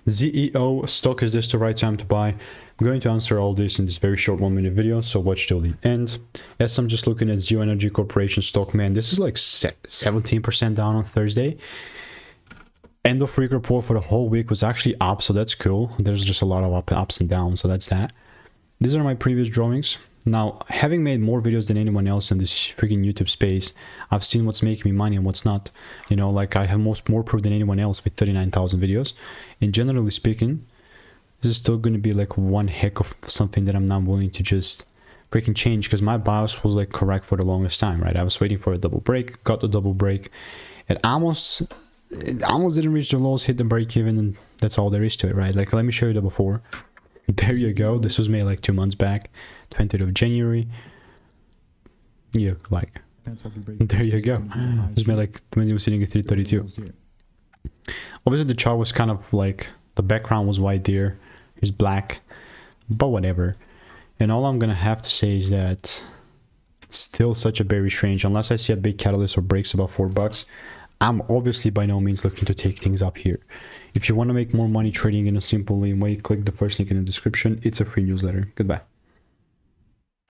ZEO Stock, is this the right time to buy? I'm going to answer all this in this very short 1-minute video, so watch till the end. Yes, I'm just looking at Zeo Energy Corporation stock. Man, this is like 17% down on Thursday. End of week report for the whole week was actually up, so that's cool. There's just a lot of ups and downs, so that's that. These are my previous drawings. Now, having made more videos than anyone else in this freaking YouTube space, I've seen what's making me money and what's not. You know, like I have more proof than anyone else with 39,000 videos. And generally speaking, this is still going to be like one heck of something that I'm not willing to just freaking change, because my bias was like correct for the longest time, right? I was waiting for a double break, got the double break. It almost didn't reach the lows, hit the break even, and that's all there is to it, right? Like, let me show you the before. There you go. This was made like 2 months back, 20th of January. Yeah, like, there you go. It was made like when it was sitting at 332. Obviously, the chart was kind of like, the background was white there. It's black, but whatever. And all I'm gonna have to say is that it's still such a bearish range. Unless I see a big catalyst or breaks above $4, I'm obviously by no means looking to take things up here. If you want to make more money trading in a simple way, click the first link in the description. It's a free newsletter. Goodbye.